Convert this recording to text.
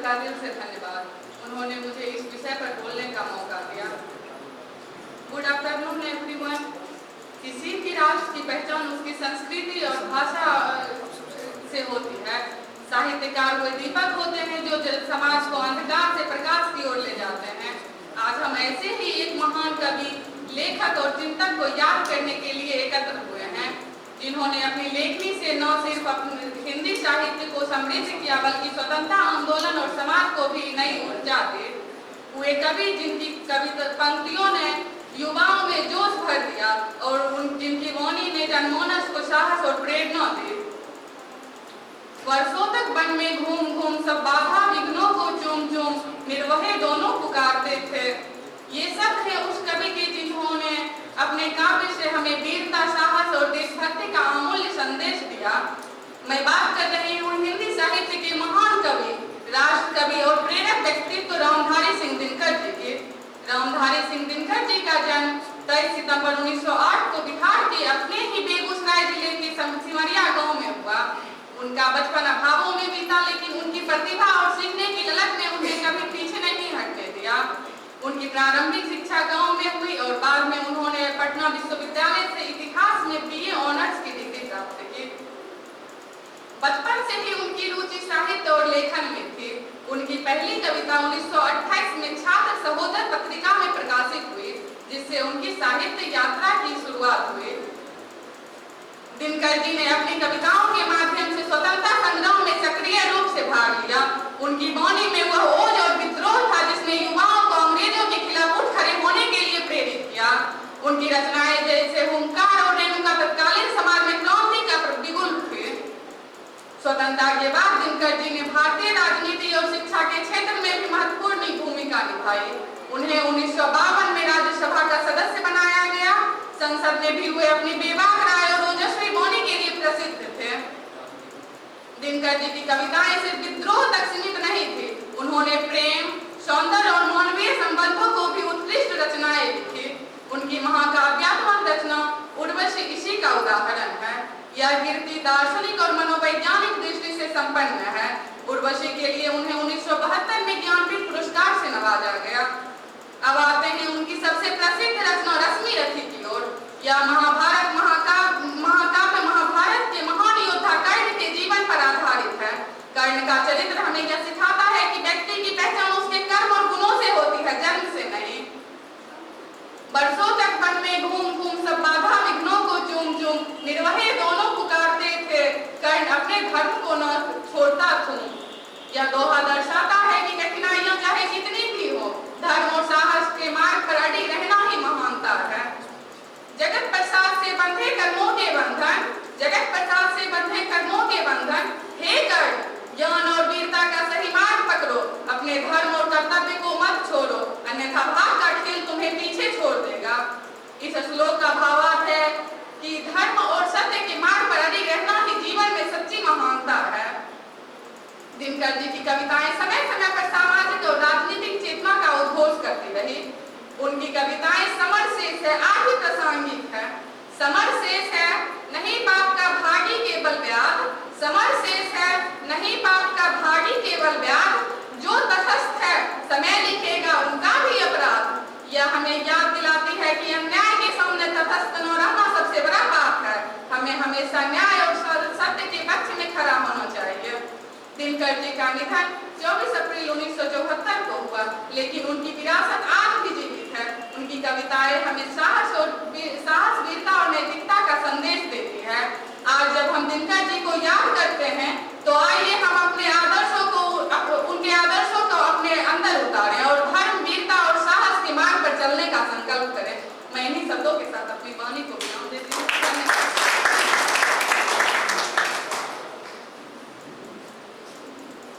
का दिल से धन्यवाद, उन्होंने मुझे इस विषय पर बोलने का मौका दिया। Good afternoon everyone. किसी भी राष्ट्र की पहचान उसकी संस्कृति और भाषा से होती है। साहित्यकार वो दीपक होते हैं जो समाज को अंधकार से प्रकाश की ओर ले जाते हैं। आज हम ऐसे ही एक महान कवि, लेखक और चिंतक को याद करने के लिए एकत्र हुए हैं, जिन्होंने अपनी लेखनी से न सिर्फ हिंदी साहित्य को समृद्ध किया बल्कि स्वतंत्रता आंदोलन और समाज को भी नई ऊर्जा दी। वे कवि जिनकी कविता पंक्तियों ने युवाओं में जोश भर दिया और जिनकी वाणी ने जनमानस को साहस और प्रेरणा दी। वर्षों तक वन में घूम घूम सब बाधा विघ्नों को चूम चूम निर्वहे दोनों पुकारते थे। ये सब थे उस कवि के जिन्होंने अपने काव्य से हमें वीरता, साहस और देशभक्ति का अमूल्य संदेश दिया। मैं बात कर रही हूँ हिंदी साहित्य के महान कवि, राष्ट्र कवि और प्रेरक व्यक्तित्व रामधारी सिंह दिनकर जी की। रामधारी सिंह दिनकर जी का जन्म 23 सितंबर 1908 को बिहार के अपने ही बेगूसराय जिले के सिमरिया गांव में हुआ। उनका बचपन अभावों में बीता, लेकिन उनकी प्रतिभा और सीखने की ललक ने उन्हें कभी पीछे नहीं हटने दिया। उनकी प्रारंभिक शिक्षा गांव में हुई और बाद में उन्होंने पटना विश्वविद्यालय से इतिहास में बीए ऑनर्स की डिग्री प्राप्त की। बचपन से ही उनकी रुचि साहित्य और लेखन में थी। उनकी पहली कविता 1928 में छात्र सहोदर पत्रिका में प्रकाशित हुई, जिससे उनकी साहित्य यात्रा की शुरुआत हुई। दिनकर जी ने अपनी कविताओं के माध्यम से स्वतंत्रता संग्राम में सक्रिय रूप से भाग लिया। उनकी वाणी में वह ओज और विद्रोह था जिसने युवाओं को अंग्रेजों के खिलाफ उठ खड़े होने के लिए प्रेरित किया। उनकी रचनाएं जैसे हुंकार और रेणुका तत्कालीन समाज में क्रांति का प्रतिबिंब थे। स्वतंत्रता के बाद दिनकर जी ने भारतीय राजनीति और शिक्षा के क्षेत्र में भी महत्वपूर्ण भूमिका निभाई। उन्हें 1952 में राज्यसभा का सदस्य बनाया गया। संसद में भी वे अपनी बेबाक राय और ओजस्वी वाणी के लिए प्रसिद्ध थे। दिनकर जी की कविताएं सिर्फ विद्रोह तक सीमित नहीं थी। उन्होंने प्रेम, सौंदर्य और मानवीय संबंधों को भी उत्कृष्ट रचनाएं लिखी। उनकी महाकाव्यात्मक रचना उर्वशी इसी का उदाहरण है। यह कृति दार्शनिक और मनोवैज्ञानिक दृष्टि से संपन्न है। उर्वशी के लिए उन्हें 1972 में ज्ञानपीठ पुरस्कार से नवाजा गया। अब आते हैं उनकी सबसे प्रसिद्ध रचना रश्मि रथी की ओर। यह महाभारत महाभारत के महान योद्धा कर्ण के जीवन पर आधारित है। कर्ण का चरित्र हमें यह सिखाता है कि व्यक्ति की पहचान उसके कर्म और गुणों से होती है, जन्म से नहीं। वर्षों तक वन में घूम घूम सब बाधा विघ्नों को चूम चूम निर्वहे दोनों पुकारते थे। कर्ण अपने धर्म को न छोड़ता थूम। यह दोहा दर्शाता है कि कठिनाइयां चाहे कितनी भी हो, धर्म और साहस के मार्ग पर अड़ी रहना ही महानता है। जगत प्रसाद से बंधे कर्मों के बंधन, जगत प्रसाद से बंधे कर्मों के बंधन। हे कर्ण, ज्ञान और वीरता का सही मार्ग पकड़ो, अपने धर्म और कर्तव्य को मत छोड़ो, अन्यथा भाग का खेल तुम्हें पीछे छोड़ देगा। इस श्लोक का भावार्थ है कि धर्म और सत्य के मार्ग पर अड़ी रहना ही जीवन में सच्ची महानता है। दिनकर जी की कविताएं समय समय पर सामाजिक और राजनीतिक चेतना का उद्घोष करती रही। उनकी कविताएं समर शेष है, आज भी प्रासंगिक है। समर शेष है, नहीं पाप का भागी केवल व्याध। समर शेष है, नहीं पाप का भागी केवल व्याध। जो तटस्थ है, समय लिखेगा उनका भी अपराध। यह हमें याद दिलाती है कि अन्याय के सामने तटस्थ न रहना सबसे बड़ा पाप है। हमें हमेशा न्याय और सत्य के पक्ष में खड़ा होना चाहिए। दिनकर जी का निधन 24 अप्रैल 1974 को हुआ, लेकिन उनकी विरासत आज भी जीवित है। उनकी कविताएं हमें साहस, वीरता और नैतिकता का संदेश देती है। आज जब हम दिनकर जी को याद करते हैं, तो आइए हम अपने आदर्शों को, उनके आदर्शों को अपने अंदर उतारें और धर्म, वीरता और साहस के मार्ग पर चलने का संकल्प करें। मैं इन्हीं शब्दों के साथ अपनी वाणी को विराम देती हूँ।